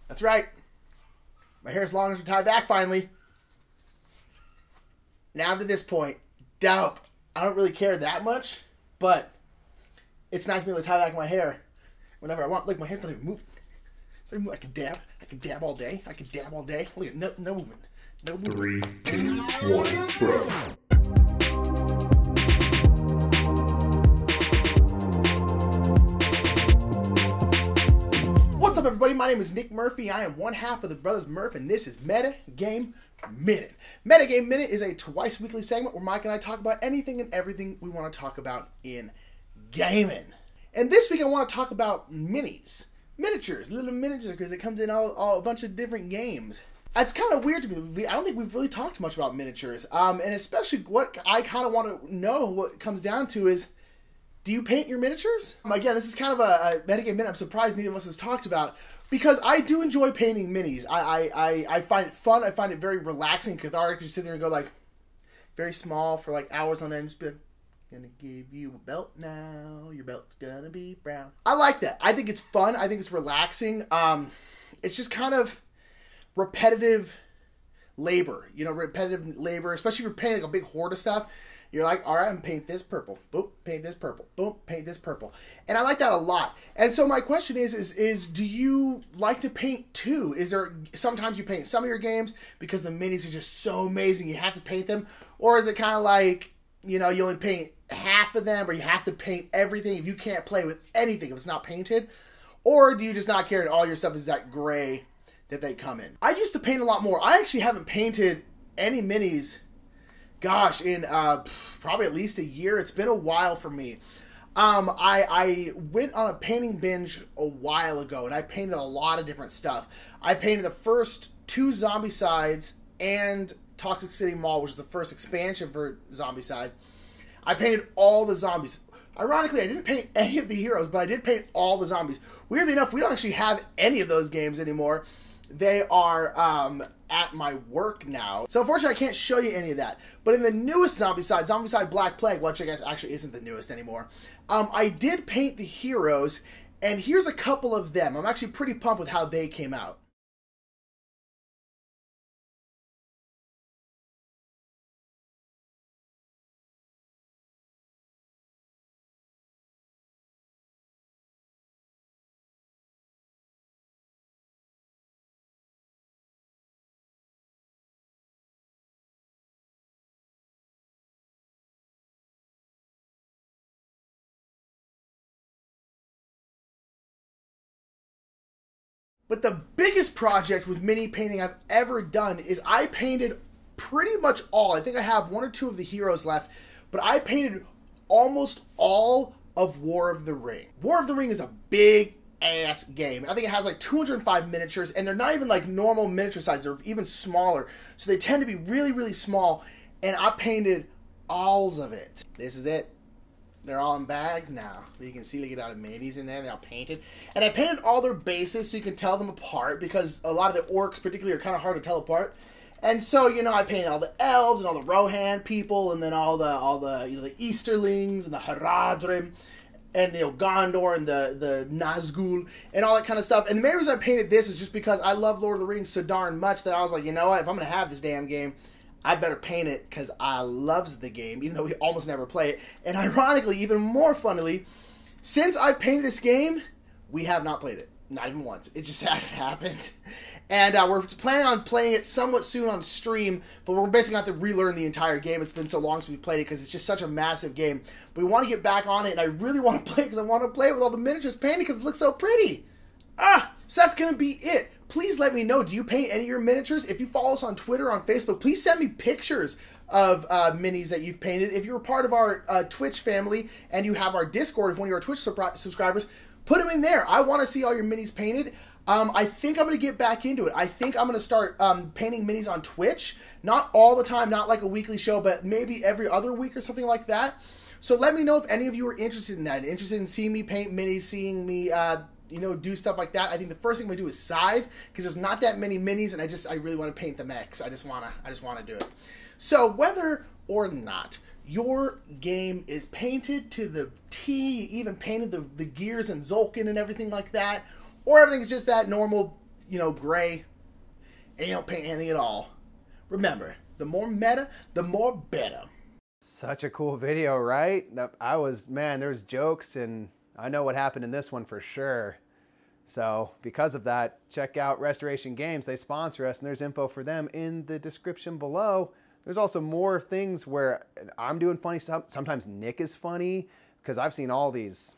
That's right. My hair's long enough to tie back finally. Now to this point, dope. I don't really care that much, but it's nice to be able to tie back my hair whenever I want. Look, my hair's not even moving. So I can dab. I can dab all day. I can dab all day. Look at no movement. No movement. 3, 2, 1, bro. What's up, everybody? My name is Nick Murphy. I am one half of the Brothers Murph, and this is Meta Game Minute. Meta Game Minute is a twice weekly segment where Mike and I talk about anything and everything we want to talk about in gaming. And this week I want to talk about minis. Miniatures, little miniatures, because it comes in a bunch of different games. It's kind of weird to me. I don't think we've really talked much about miniatures. And especially what I kind of want to know what comes down to is, do you paint your miniatures? Again, this is kind of a metagame minute I'm surprised neither of us has talked about, because I do enjoy painting minis. I find it fun. I find it very relaxing, cathartic to sit there and go like, very small for like hours on end, just be like, gonna give you a belt now. Your belt's gonna be brown. I like that. I think it's fun. I think it's relaxing. It's just kind of repetitive labor. You know, repetitive labor, especially if you're painting like a big horde of stuff. You're like, all right, I'm gonna paint this purple. Boom, paint this purple. Boom, paint this purple. And I like that a lot. And so my question is do you like to paint too? Is there sometimes you paint some of your games because the minis are just so amazing you have to paint them? Or is it kind of like, you know, you only paint half of them, or you have to paint everything if you can't play with anything if it's not painted? Or do you just not care and all your stuff is that gray that they come in? I used to paint a lot more. I actually haven't painted any minis, gosh, in probably at least a year. It's been a while for me. I went on a painting binge a while ago, and I painted a lot of different stuff. I painted the first 2 Zombicides and Toxic City Mall, which is the first expansion for Zombicide. I painted all the zombies. Ironically, I didn't paint any of the heroes, but I did paint all the zombies. Weirdly enough, we don't actually have any of those games anymore. They are at my work now. So unfortunately, I can't show you any of that. But in the newest Zombicide, Zombicide Black Plague, which I guess actually isn't the newest anymore, I did paint the heroes, and here's a couple of them. I'm actually pretty pumped with how they came out. But the biggest project with mini painting I've ever done is I painted pretty much all. I think I have 1 or 2 of the heroes left, but I painted almost all of War of the Ring. War of the Ring is a big ass game. I think it has like 205 miniatures, and they're not even like normal miniature size. They're even smaller. So they tend to be really, really small, and I painted all of it. This is it. They're all in bags now. You can see, look at all the minis in there. They're all painted. And I painted all their bases so you can tell them apart, because a lot of the orcs particularly are kind of hard to tell apart. And so, you know, I painted all the elves and all the Rohan people, and then all the you know, the Easterlings and the Haradrim, and, you know, Gondor and the Nazgul and all that kind of stuff. And the main reason I painted this is just because I love Lord of the Rings so darn much that I was like, you know what, if I'm going to have this damn game, I better paint it, because I loves the game, even though we almost never play it. And ironically, even more funnily, since I've painted this game, we have not played it. Not even once. It just hasn't happened. And we're planning on playing it somewhat soon on stream, but we're basically going to have to relearn the entire game. It's been so long since we played it, because it's just such a massive game. But we want to get back on it, and I really want to play it because I want to play it with all the miniatures painted because it looks so pretty. So that's going to be it. Please let me know, do you paint any of your miniatures? If you follow us on Twitter, on Facebook, please send me pictures of minis that you've painted. If you're a part of our Twitch family and you have our Discord, if one of your Twitch subscribers, put them in there. I want to see all your minis painted. I think I'm going to get back into it. I think I'm going to start painting minis on Twitch. Not all the time, not like a weekly show, but maybe every other week or something like that. So let me know if any of you are interested in that, interested in seeing me paint minis, seeing me you know, do stuff like that. I think the first thing I'm gonna do is Scythe, because there's not that many minis, and I really want to paint the mechs. I just wanna do it. So whether or not your game is painted to the T, you even painted the gears and Zulkin and everything like that, or everything's just that normal gray, and you don't paint anything at all. Remember, the more meta, the more better. Such a cool video, right? There's jokes, and I know what happened in this one for sure. So because of that, check out Restoration Games. They sponsor us, and there's info for them in the description below. There's also more things where I'm doing funny stuff. Sometimes Nick is funny, because I've seen all these